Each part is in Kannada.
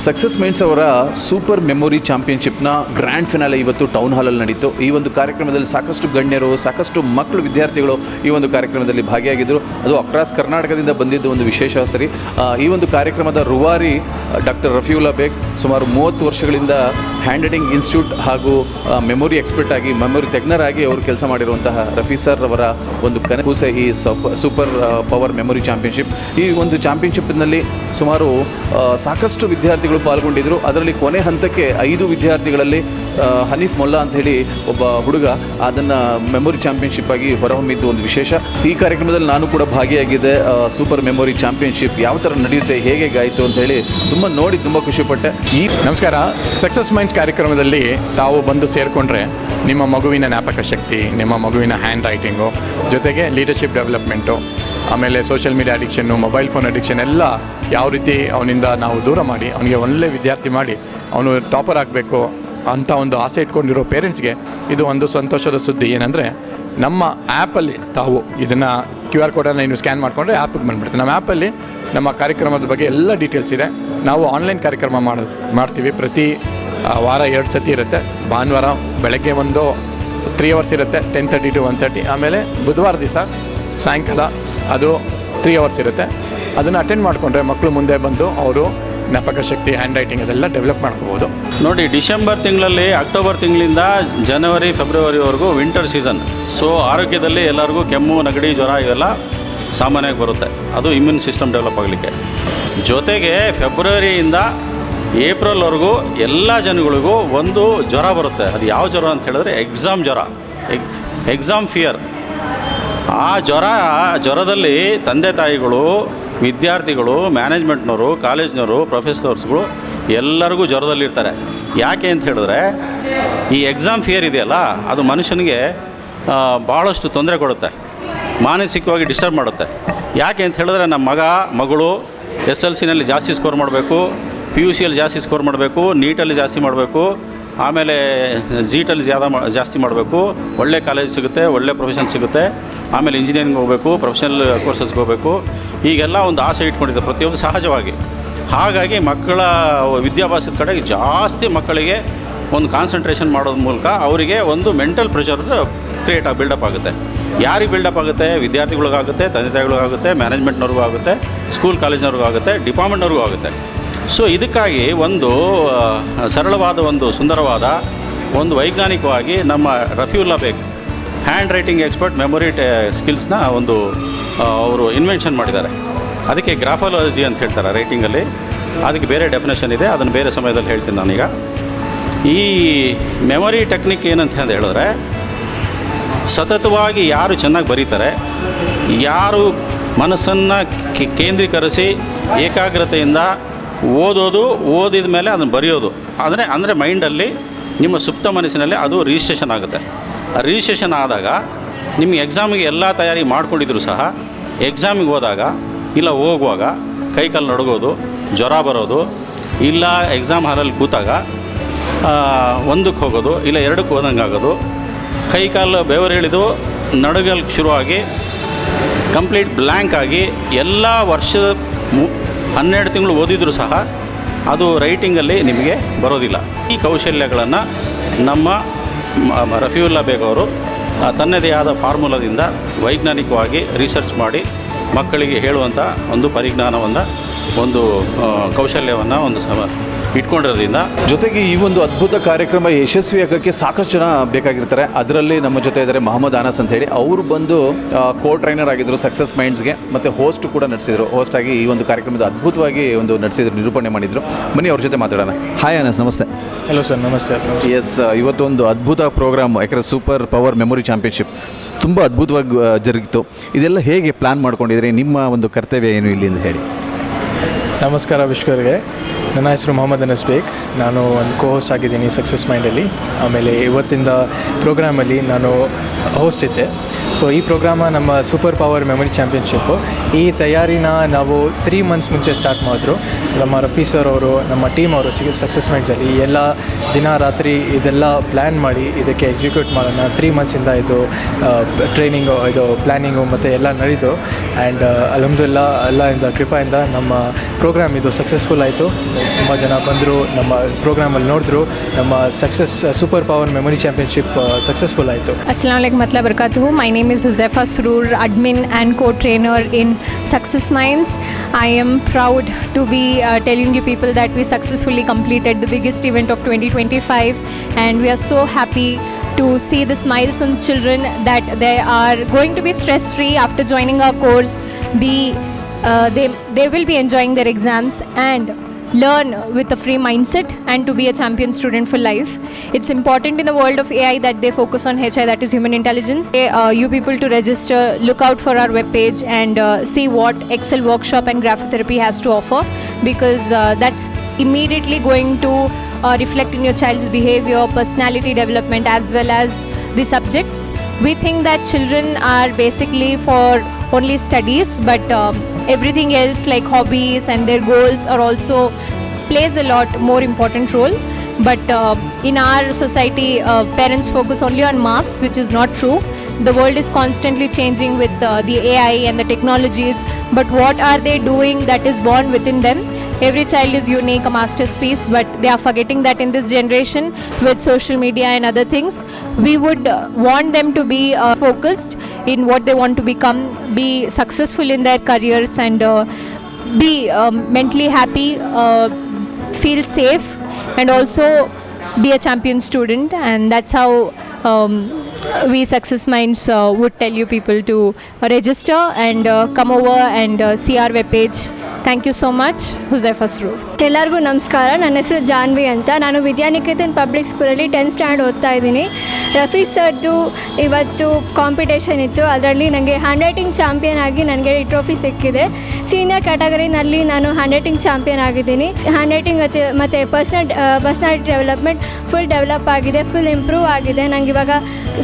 ಸಕ್ಸಸ್ ಮೈಂಡ್ಸ್ ಅವರ ಸೂಪರ್ ಮೆಮೊರಿ ಚಾಂಪಿಯನ್ಶಿಪ್ನ ಗ್ರ್ಯಾಂಡ್ ಫಿನಾಲೆ ಇವತ್ತು ಟೌನ್ ಹಾಲಲ್ಲಿ ನಡೀತು. ಈ ಒಂದು ಕಾರ್ಯಕ್ರಮದಲ್ಲಿ ಸಾಕಷ್ಟು ಗಣ್ಯರು, ಸಾಕಷ್ಟು ಮಕ್ಕಳು, ವಿದ್ಯಾರ್ಥಿಗಳು ಈ ಒಂದು ಕಾರ್ಯಕ್ರಮದಲ್ಲಿ ಭಾಗಿಯಾಗಿದ್ದರು. ಅದು ಅಕ್ರಾಸ್ ಕರ್ನಾಟಕದಿಂದ ಬಂದಿದ್ದು ಒಂದು ವಿಶೇಷ ಸರಿ. ಈ ಒಂದು ಕಾರ್ಯಕ್ರಮದ ರೂವಾರಿ ಡಾಕ್ಟರ್ ರಫೀವುಲ್ಲಾ ಬೇಗ್ ಸುಮಾರು 30 ವರ್ಷಗಳಿಂದ ಹ್ಯಾಂಡ್ ರೈಟಿಂಗ್ ಇನ್ಸ್ಟಿಟ್ಯೂಟ್ ಹಾಗೂ ಮೆಮೊರಿ ಎಕ್ಸ್ಪರ್ಟ್ ಆಗಿ, ಮೆಮೊರಿ ತಜ್ಞರಾಗಿ ಅವರು ಕೆಲಸ ಮಾಡಿರುವಂತಹ ರಫೀ ಸರ್ ಅವರ ಒಂದು ಕನಸು ಈ ಸೂಪರ್ ಪವರ್ ಮೆಮೊರಿ ಚಾಂಪಿಯನ್ಶಿಪ್. ಈ ಒಂದು ಚಾಂಪಿಯನ್ಶಿಪ್ನಲ್ಲಿ ಸುಮಾರು ಸಾಕಷ್ಟು ವಿದ್ಯಾರ್ಥಿಗಳು ಪಾಲ್ಗೊಂಡಿದ್ದರು. ಅದರಲ್ಲಿ ಕೊನೆ ಹಂತಕ್ಕೆ 5 ವಿದ್ಯಾರ್ಥಿಗಳಲ್ಲಿ ಹನೀಫ್ ಮೊಲ್ಲಾ ಅಂತ ಹೇಳಿ ಒಬ್ಬ ಹುಡುಗ ಅದನ್ನು ಮೆಮೊರಿ ಚಾಂಪಿಯನ್ಶಿಪ್ ಆಗಿ ಹೊರಹೊಮ್ಮಿದ್ದು ಒಂದು ವಿಶೇಷ. ಈ ಕಾರ್ಯಕ್ರಮದಲ್ಲಿ ನಾನು ಕೂಡ ಭಾಗಿಯಾಗಿದ್ದೆ. ಸೂಪರ್ ಮೆಮೊರಿ ಚಾಂಪಿಯನ್ಶಿಪ್ ಯಾವ ಥರ ನಡೆಯುತ್ತೆ, ಹೇಗೆ ಆಯಿತು ಅಂತ ಹೇಳಿ ತುಂಬ ಖುಷಿಪಟ್ಟೆ. ನಮಸ್ಕಾರ. ಸಕ್ಸಸ್ ಮೈಂಡ್ಸ್ ಕಾರ್ಯಕ್ರಮದಲ್ಲಿ ತಾವು ಬಂದು ಸೇರಿಕೊಂಡ್ರೆ ನಿಮ್ಮ ಮಗುವಿನ ಜ್ಞಾಪಕ ಶಕ್ತಿ, ನಿಮ್ಮ ಮಗುವಿನ ಹ್ಯಾಂಡ್ ರೈಟಿಂಗು, ಜೊತೆಗೆ ಲೀಡರ್ಶಿಪ್ ಡೆವಲಪ್ಮೆಂಟು, ಆಮೇಲೆ social media addiction, mobile phone addiction ಎಲ್ಲ ಯಾವ ರೀತಿ ಅವನಿಂದ ನಾವು ದೂರ ಮಾಡಿ ಅವನಿಗೆ ಒಳ್ಳೆ ವಿದ್ಯಾರ್ಥಿ ಮಾಡಿ ಅವನು ಟಾಪರ್ ಆಗಬೇಕು ಅಂತ ಒಂದು ಆಸೆ ಇಟ್ಕೊಂಡಿರೋ ಪೇರೆಂಟ್ಸ್ಗೆ ಇದು ಒಂದು ಸಂತೋಷದ ಸುದ್ದಿ. ಏನಂದರೆ ನಮ್ಮ ಆ್ಯಪಲ್ಲಿ ತಾವು ಇದನ್ನು QR ಕೋಡನ್ನು ನೀವು ಸ್ಕ್ಯಾನ್ ಮಾಡಿಕೊಂಡ್ರೆ ಆ್ಯಪಿಗೆ ಬಂದುಬಿಡುತ್ತೆ. ನಮ್ಮ ಆ್ಯಪಲ್ಲಿ ನಮ್ಮ ಕಾರ್ಯಕ್ರಮದ ಬಗ್ಗೆ ಎಲ್ಲ ಡೀಟೇಲ್ಸ್ ಇದೆ. ನಾವು ಆನ್ಲೈನ್ ಕಾರ್ಯಕ್ರಮ ಮಾಡ್ತೀವಿ. ಪ್ರತಿ ವಾರ 2 ಸತಿ ಇರುತ್ತೆ. ಭಾನುವಾರ ಬೆಳಗ್ಗೆ ಒಂದು 3 ಅವರ್ಸ್ ಇರುತ್ತೆ, 10:30 to 1:30. ಆಮೇಲೆ ಬುಧವಾರ ದಿವಸ ಸಾಯಂಕಾಲ ಅದು 3 ಅವರ್ಸ್ ಇರುತ್ತೆ. ಅದನ್ನು ಅಟೆಂಡ್ ಮಾಡಿಕೊಂಡ್ರೆ ಮಕ್ಕಳು ಮುಂದೆ ಬಂದು ಅವರು ಜ್ಞಾಪಕ ಶಕ್ತಿ, ಹ್ಯಾಂಡ್ ರೈಟಿಂಗ್ ಅದೆಲ್ಲ ಡೆವಲಪ್ ಮಾಡ್ಕೋಬೋದು. ನೋಡಿ, ಡಿಸೆಂಬರ್ ತಿಂಗಳಲ್ಲಿ ಅಕ್ಟೋಬರ್ ತಿಂಗಳಿಂದ ಜನವರಿ ಫೆಬ್ರವರಿವರೆಗೂ ವಿಂಟರ್ ಸೀಸನ್. ಸೊ ಆರೋಗ್ಯದಲ್ಲಿ ಎಲ್ಲರಿಗೂ ಕೆಮ್ಮು, ನೆಗಡಿ, ಜ್ವರ ಇವೆಲ್ಲ ಸಾಮಾನ್ಯವಾಗಿ ಬರುತ್ತೆ. ಅದು ಇಮ್ಯೂನ್ ಸಿಸ್ಟಮ್ ಡೆವಲಪ್ ಆಗಲಿಕ್ಕೆ. ಜೊತೆಗೆ ಫೆಬ್ರವರಿಯಿಂದ ಏಪ್ರಿಲ್ವರೆಗೂ ಎಲ್ಲ ಜನಗಳಿಗೂ ಒಂದು ಜ್ವರ ಬರುತ್ತೆ. ಅದು ಯಾವ ಜ್ವರ ಅಂತ ಹೇಳಿದ್ರೆ ಎಕ್ಸಾಮ್ ಜ್ವರ, ಎಕ್ಸಾಮ್ ಫಿಯರ್. ಆ ಜ್ವರದಲ್ಲಿ ತಂದೆ ತಾಯಿಗಳು, ವಿದ್ಯಾರ್ಥಿಗಳು, ಮ್ಯಾನೇಜ್ಮೆಂಟ್ನವರು, ಕಾಲೇಜ್ನವರು, ಪ್ರೊಫೆಸರ್ಸ್ಗಳು ಎಲ್ಲರಿಗೂ ಜ್ವರದಲ್ಲಿರ್ತಾರೆ. ಯಾಕೆ ಅಂತ ಹೇಳಿದ್ರೆ ಈ ಎಕ್ಸಾಮ್ ಫಿಯರ್ ಇದೆಯಲ್ಲ, ಅದು ಮನುಷ್ಯನಿಗೆ ಭಾಳಷ್ಟು ತೊಂದರೆ ಕೊಡುತ್ತೆ, ಮಾನಸಿಕವಾಗಿ ಡಿಸ್ಟರ್ಬ್ ಮಾಡುತ್ತೆ. ಯಾಕೆ ಅಂತ ಹೇಳಿದ್ರೆ ನಮ್ಮ ಮಗಳು SLCನಲ್ಲಿ ಜಾಸ್ತಿ ಸ್ಕೋರ್ ಮಾಡಬೇಕು, PUCಯಲ್ಲಿ ಜಾಸ್ತಿ ಸ್ಕೋರ್ ಮಾಡಬೇಕು, ನೀಟಲ್ಲಿ ಜಾಸ್ತಿ ಮಾಡಬೇಕು, ಆಮೇಲೆ ZEETಲ್ಲಿ ಜಾಸ್ತಿ ಮಾಡಬೇಕು, ಒಳ್ಳೆ ಕಾಲೇಜ್ ಸಿಗುತ್ತೆ, ಒಳ್ಳೆ ಪ್ರೊಫೆಷನ್ ಸಿಗುತ್ತೆ, ಆಮೇಲೆ ಇಂಜಿನಿಯರಿಂಗ್ ಹೋಗಬೇಕು, ಪ್ರೊಫೆಷನಲ್ ಕೋರ್ಸಸ್ಗೆ ಹೋಗಬೇಕು, ಹೀಗೆಲ್ಲ ಒಂದು ಆಸೆ ಇಟ್ಕೊಂಡಿದ್ದಾರೆ ಪ್ರತಿಯೊಂದು ಸಹಜವಾಗಿ. ಹಾಗಾಗಿ ಮಕ್ಕಳ ವಿದ್ಯಾಭ್ಯಾಸದ ಕಡೆಗೆ ಜಾಸ್ತಿ ಮಕ್ಕಳಿಗೆ ಒಂದು ಕಾನ್ಸಂಟ್ರೇಷನ್ ಮಾಡೋದ್ರ ಮೂಲಕ ಅವರಿಗೆ ಒಂದು ಮೆಂಟಲ್ ಪ್ರೆಷರ್ ಬಿಲ್ಡಪ್ ಆಗುತ್ತೆ. ಯಾರಿಗೆ ಬಿಲ್ಡಪ್ ಆಗುತ್ತೆ? ವಿದ್ಯಾರ್ಥಿಗಳಿಗಾಗುತ್ತೆ, ತಂದೆ ತಾಯಿಗಳಿಗಾಗುತ್ತೆ, ಮ್ಯಾನೇಜ್ಮೆಂಟ್ನವ್ರಿಗೂ ಆಗುತ್ತೆ, ಸ್ಕೂಲ್ ಕಾಲೇಜ್ನವ್ರಿಗೂ ಆಗುತ್ತೆ, ಡಿಪಾರ್ಟ್ಮೆಂಟ್ನವ್ರಿಗೂ ಆಗುತ್ತೆ. ಸೊ ಇದಕ್ಕಾಗಿ ಒಂದು ಸರಳವಾದ, ಒಂದು ಸುಂದರವಾದ, ಒಂದು ವೈಜ್ಞಾನಿಕವಾಗಿ ನಮ್ಮ ರಫೀವುಲ್ಲಾ ಬೇಗ್ ಹ್ಯಾಂಡ್ ರೈಟಿಂಗ್ ಎಕ್ಸ್ಪರ್ಟ್ ಮೆಮೊರಿ ಸ್ಕಿಲ್ಸ್ನ ಒಂದು ಅವರು ಇನ್ವೆನ್ಷನ್ ಮಾಡಿದ್ದಾರೆ. ಅದಕ್ಕೆ ಗ್ರಾಫಾಲಜಿ ಅಂತ ಹೇಳ್ತಾರೆ ರೈಟಿಂಗಲ್ಲಿ. ಅದಕ್ಕೆ ಬೇರೆ ಡೆಫಿನೇಷನ್ ಇದೆ, ಅದನ್ನು ಬೇರೆ ಸಮಯದಲ್ಲಿ ಹೇಳ್ತೀನಿ ನಾನೀಗ. ಈ ಮೆಮೊರಿ ಟೆಕ್ನಿಕ್ ಏನಂತ ಹೇಳಿದ್ರೆ, ಸತತವಾಗಿ ಯಾರು ಚೆನ್ನಾಗಿ ಬರೀತಾರೆ, ಯಾರು ಮನಸ್ಸನ್ನು ಕೇಂದ್ರೀಕರಿಸಿ ಏಕಾಗ್ರತೆಯಿಂದ ಓದಿದ ಮೇಲೆ ಅದನ್ನು ಬರೆಯೋದು, ಅಂದರೆ ಮೈಂಡಲ್ಲಿ, ನಿಮ್ಮ ಸುಪ್ತ ಮನಸ್ಸಿನಲ್ಲಿ ಅದು ರಿಜಿಸ್ಟ್ರೇಷನ್ ಆಗುತ್ತೆ. ರಿಜಿಸ್ಟ್ರೇಷನ್ ಆದಾಗ ನಿಮಗೆ ಎಕ್ಸಾಮಿಗೆ ಎಲ್ಲ ತಯಾರಿ ಮಾಡ್ಕೊಂಡಿದ್ರು ಸಹ ಎಕ್ಸಾಮಿಗೆ ಹೋದಾಗ ಇಲ್ಲ ಹೋಗುವಾಗ ಕೈಕಾಲು ನಡುಗೋದು, ಜ್ವರ ಬರೋದು, ಇಲ್ಲ ಎಕ್ಸಾಮ್ ಹಾಲಲ್ಲಿ ಕೂತಾಗ 1ಕ್ಕೆ ಹೋಗೋದು, ಇಲ್ಲ 2ಕ್ಕೆ ಹೋದಂಗೆ ಆಗೋದು, ಕೈಕಾಲು ಬೆವರಿಳಿದು ನಡುಗಲು ಶುರುವಾಗಿ ಕಂಪ್ಲೀಟ್ ಬ್ಲ್ಯಾಂಕ್ ಆಗಿ ಎಲ್ಲ ವರ್ಷದ 12 ತಿಂಗಳು ಓದಿದರೂ ಸಹ ಅದು ರೈಟಿಂಗಲ್ಲಿ ನಿಮಗೆ ಬರೋದಿಲ್ಲ. ಈ ಕೌಶಲ್ಯಗಳನ್ನು ನಮ್ಮ ರಫೀವುಲ್ಲಾ ಬೇಗ್ ಅವರು ತನ್ನದೇ ಆದ ಫಾರ್ಮುಲಾದಿಂದ ವೈಜ್ಞಾನಿಕವಾಗಿ ರಿಸರ್ಚ್ ಮಾಡಿ ಮಕ್ಕಳಿಗೆ ಹೇಳುವಂಥ ಒಂದು ಪರಿಜ್ಞಾನವನ್ನು, ಒಂದು ಕೌಶಲ್ಯವನ್ನು ಇಟ್ಕೊಂಡಿರೋದ್ರಿಂದ, ಜೊತೆಗೆ ಈ ಒಂದು ಅದ್ಭುತ ಕಾರ್ಯಕ್ರಮ ಯಶಸ್ವಿಯಾಗೋಕ್ಕೆ ಸಾಕಷ್ಟು ಜನ ಬೇಕಾಗಿರ್ತಾರೆ. ಅದರಲ್ಲಿ ನಮ್ಮ ಜೊತೆ ಇದ್ದಾರೆ ಮೊಹಮ್ಮದ್ ಅನಸ್ ಅಂತ ಹೇಳಿ. ಅವರು ಬಂದು ಟ್ರೈನರ್ ಆಗಿದ್ದರು ಸಕ್ಸಸ್ ಮೈಂಡ್ಸ್ಗೆ, ಮತ್ತು ಹೋಸ್ಟ್ ಕೂಡ ನಡೆಸಿದರು. ಹೋಸ್ಟ್ ಆಗಿ ಈ ಒಂದು ಕಾರ್ಯಕ್ರಮದ ಅದ್ಭುತವಾಗಿ ಒಂದು ನಡೆಸಿದ್ರು, ನಿರೂಪಣೆ ಮಾಡಿದರು. ಬನ್ನಿ ಅವ್ರ ಜೊತೆ ಮಾತಾಡೋಣ. ಹಾಯ್ ಅನಸ್, ನಮಸ್ತೆ. ಹಲೋ ಸರ್, ನಮಸ್ತೆ. ಎಸ್, ಇವತ್ತೊಂದು ಅದ್ಭುತ ಪ್ರೋಗ್ರಾಮ್, ಯಾಕಂದರೆ ಸೂಪರ್ ಪವರ್ ಮೆಮೊರಿ ಚಾಂಪಿಯನ್ಶಿಪ್ ತುಂಬ ಅದ್ಭುತವಾಗಿ ಜರುಗಿತು. ಇದೆಲ್ಲ ಹೇಗೆ ಪ್ಲ್ಯಾನ್ ಮಾಡ್ಕೊಂಡಿದ್ರಿ? ನಿಮ್ಮ ಒಂದು ಕರ್ತವ್ಯ ಏನು ಇಲ್ಲಿ ಅಂತ ಹೇಳಿ. ನಮಸ್ಕಾರ ವಿಶ್ವರಿಗೆ. ನನ್ನ ಹೆಸರು ಮೊಹಮ್ಮದ್ ಅನಸ್ ಬೇಗ್. ನಾನು ಒಂದು ಹೋಸ್ಟ್ ಆಗಿದ್ದೀನಿ ಸಕ್ಸಸ್ ಮೈಂಡಲ್ಲಿ. ಆಮೇಲೆ ಇವತ್ತಿಂದ ಪ್ರೋಗ್ರಾಮಲ್ಲಿ ನಾನು ಹೋಸ್ಟ್ ಇದ್ದೆ. ಸೊ ಈ ಪ್ರೋಗ್ರಾಮ ನಮ್ಮ ಸೂಪರ್ ಪವರ್ ಮೆಮೊರಿ ಚಾಂಪಿಯನ್ಶಿಪ್ಪು. ಈ ತಯಾರಿನ ನಾವು 3 ಮಂತ್ಸ್ ಮುಂಚೆ ಸ್ಟಾರ್ಟ್ ಮಾಡಿದ್ರು. ನಮ್ಮ ರಫೀ ಸರ್ ಅವರು, ನಮ್ಮ ಟೀಮ್ ಅವರು ಸಕ್ಸಸ್ ಮೈಂಡ್ಸಲ್ಲಿ ಎಲ್ಲ ದಿನ ರಾತ್ರಿ ಇದೆಲ್ಲ ಪ್ಲ್ಯಾನ್ ಮಾಡಿ ಇದಕ್ಕೆ ಎಕ್ಸಿಕ್ಯೂಟ್ ಮಾಡೋಣ. 3 ಮಂತ್ಸಿಂದ ಇದು ಟ್ರೈನಿಂಗು, ಇದು ಪ್ಲ್ಯಾನಿಂಗು ಮತ್ತು ಎಲ್ಲ ನಡೀತು. ಆ್ಯಂಡ್ ಅಲ್ಹಮ್ದುಲಿಲ್ಲಾ, ಅಲ್ಲಾಹಿಂದ ಕೃಪೆಯಿಂದ ನಮ್ಮ ಪ್ರೋಗ್ರಾಮ್ ಇದು ಸಕ್ಸಸ್ಫುಲ್ ಆಯಿತು. ತುಂಬ ಜನ ಬಂದರು, ನಮ್ಮ ಪ್ರೋಗ್ರಾಮಲ್ಲಿ ನೋಡಿದ್ರು. ನಮ್ಮ super power memory championship successful ಆಯಿತು. Assalamu alaikum warahmatullahi wabarakatuh. My name is Huzaifa Surur, admin and co-trainer in Success Minds. I am proud to be telling you people that we successfully completed the biggest event of 2025, and we are so happy to see the smiles on children that they are going to be stress free after joining our course. They will be enjoying their exams and learn with a free mindset and to be a champion student for life. It's important in the world of AI that they focus on HI, that is human intelligence. You people to register, look out for our webpage and see what Excel workshop and graphotherapy has to offer, because that's immediately going to reflect in your child's behavior, personality development as well as the subjects. We think that children are basically for only studies, but everything else like hobbies and their goals are also plays a lot more important role. But in our society, parents focus only on marks, which is not true. The world is constantly changing with the AI and the technologies, but what are they doing that is born within them? Every child is unique, a masterpiece, but they are forgetting that in this generation with social media and other things. We would want them to be focused in what they want to become, be successful in their careers, and be mentally happy, feel safe, and also be a champion student. And that's how we Success Minds would tell you people to register and come over and see our webpage. Thank you so much. Huzaifa Surur. ಎಲ್ಲರಿಗೂ ನಮಸ್ಕಾರ. ನನ್ನ ಹೆಸರು ಜಾನ್ವಿ ಅಂತ. ನಾನು ವಿದ್ಯಾನಿಕೇತನ್ ಪಬ್ಲಿಕ್ ಸ್ಕೂಲಲ್ಲಿ 10th ಸ್ಟ್ಯಾಂಡರ್ಡ್ ಓದ್ತಾ ಇದ್ದೀನಿ. ರಫಿ ಸರ್ದು ಇವತ್ತು ಕಾಂಪಿಟೇಷನ್ ಇತ್ತು. ಅದರಲ್ಲಿ ನನಗೆ ಹ್ಯಾಂಡ್ ರೈಟಿಂಗ್ ಚಾಂಪಿಯನ್ ಆಗಿ ನನಗೆ ಈ ಟ್ರೋಫಿ ಸಿಕ್ಕಿದೆ. ಸೀನಿಯರ್ ಕ್ಯಾಟಗರಿನಲ್ಲಿ ನಾನು ಹ್ಯಾಂಡ್ ರೈಟಿಂಗ್ ಚಾಂಪಿಯನ್ ಆಗಿದ್ದೀನಿ. ಹ್ಯಾಂಡ್ ರೈಟಿಂಗ್ ಮತ್ತು ಪರ್ಸ್ನಾಲಿಟಿ ಡೆವಲಪ್ಮೆಂಟ್ ಫುಲ್ ಡೆವಲಪ್ ಆಗಿದೆ, ಫುಲ್ ಇಂಪ್ರೂವ್ ಆಗಿದೆ. ನನಗೆ ಇವಾಗ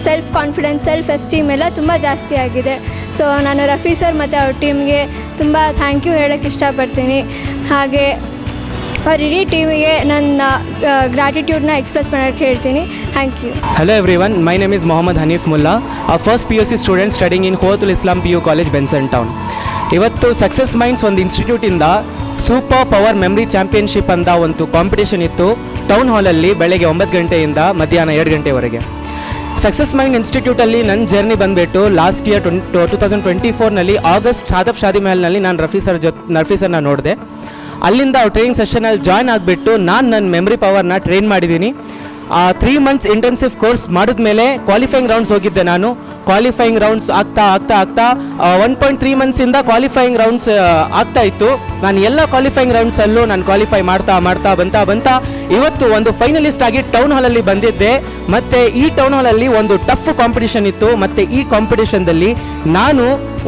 ಸೆಲ್ಫ್ ಕಾನ್ಫಿಡೆನ್ಸ್, ಸೆಲ್ಫ್ ಎಸ್ಟೀಮ್ ಎಲ್ಲ ತುಂಬ ಜಾಸ್ತಿ ಆಗಿದೆ. ಸೊ ನಾನು ರಫಿ ಸರ್ ಮತ್ತು ಅವ್ರ ಟೀಮ್ಗೆ ತುಂಬ ಥ್ಯಾಂಕ್ ಯು ಹೇಳೋಕ್ಕೆ ಇಷ್ಟಪಡ್ತೀನಿ. ಹಾಗೆ ಅವ್ರ ಇಡೀ ಟೀಮಿಗೆ ನನ್ನ ಗ್ರ್ಯಾಟಿಟ್ಯೂಡ್ನ ಎಕ್ಸ್ಪ್ರೆಸ್ ಮಾಡೋಕ್ಕೆ ಹೇಳ್ತೀನಿ. Thank you. Hello everyone, my name is Mohammad Hanif Mullah, a first PUC student studying in Khoatul Islam PU College, Benson Town. ಇವತ್ತು ಸಕ್ಸಸ್ ಮೈಂಡ್ಸ್ ಒಂದು ಇನ್ಸ್ಟಿಟ್ಯೂಟಿಂದ ಸೂಪರ್ ಪವರ್ ಮೆಮರಿ ಚಾಂಪಿಯನ್ಶಿಪ್ ಅಂತ ಒಂದು ಕಾಂಪಿಟೇಷನ್ ಇತ್ತು ಟೌನ್ ಹಾಲಲ್ಲಿ ಬೆಳಗ್ಗೆ 9 ಗಂಟೆಯಿಂದ ಮಧ್ಯಾಹ್ನ 2 ಗಂಟೆವರೆಗೆ. ಸಕ್ಸಸ್ ಮೈಂಡ್ ಇನ್ಸ್ಟಿಟ್ಯೂಟಲ್ಲಿ ನನ್ನ ಜರ್ನಿ ಬಂದುಬಿಟ್ಟು ಲಾಸ್ಟ್ ಇಯರ್ 2024ನಲ್ಲಿ ಆಗಸ್ಟ್ ಸಾದಬ್ ಶಾದಿ ಮಹಲ್ನಲ್ಲಿ ನಾನು ರಫಿ ಸರ್ನ ನೋಡಿದೆ. ಅಲ್ಲಿಂದ ಅವ್ರ ಟ್ರೈನಿಂಗ್ ಸೆಷನಲ್ಲಿ ಜಾಯ್ನ್ ಆಗಿಬಿಟ್ಟು ನಾನು ನನ್ನ ಮೆಮರಿ ಪವರ್ನ ಟ್ರೈನ್ ಮಾಡಿದ್ದೀನಿ. 3 months ಇಂಟೆನ್ಸಿವ್ ಕೋರ್ಸ್ ಮಾಡಿದ್ಮೇಲೆ ಕ್ವಾಲಿಫೈಯಿಂಗ್ ರೌಂಡ್ಸ್ ಹೋಗಿದ್ದೆ ನಾನು. ಕ್ವಾಲಿಫೈಯಿಂಗ್ ರೌಂಡ್ಸ್ ಆಗ್ತಾ 1.3 monthಸಿಂದ ಕ್ವಾಲಿಫೈಯಿಂಗ್ ರೌಂಡ್ಸ್ ಆಗ್ತಾ ಇತ್ತು. ನಾನು ಎಲ್ಲ ಕ್ವಾಲಿಫೈಯಿಂಗ್ ರೌಂಡ್ಸಲ್ಲೂ ನಾನು ಕ್ವಾಲಿಫೈ ಮಾಡ್ತಾ ಬಂತಾ ಇವತ್ತು ಒಂದು ಫೈನಲಿಸ್ಟ್ ಆಗಿ ಟೌನ್ ಹಾಲಲ್ಲಿ ಬಂದಿದ್ದೆ. ಮತ್ತು ಈ ಟೌನ್ ಹಾಲಲ್ಲಿ ಒಂದು ಟಫ್ ಕಾಂಪಿಟೇಷನ್ ಇತ್ತು. ಮತ್ತು ಈ ಕಾಂಪಿಟೇಷನ್ದಲ್ಲಿ ನಾನು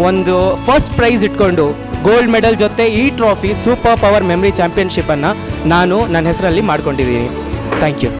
ಒಂದು ಫಸ್ಟ್ ಪ್ರೈಸ್ ಇಟ್ಕೊಂಡು ಗೋಲ್ಡ್ ಮೆಡಲ್ ಜೊತೆ ಈ ಟ್ರೋಫಿ ಸೂಪರ್ ಪವರ್ ಮೆಮರಿ ಚಾಂಪಿಯನ್ಶಿಪ್ಪನ್ನು ನಾನು ನನ್ನ ಹೆಸರಲ್ಲಿ ಮಾಡ್ಕೊಂಡಿದ್ದೀನಿ. Thank you.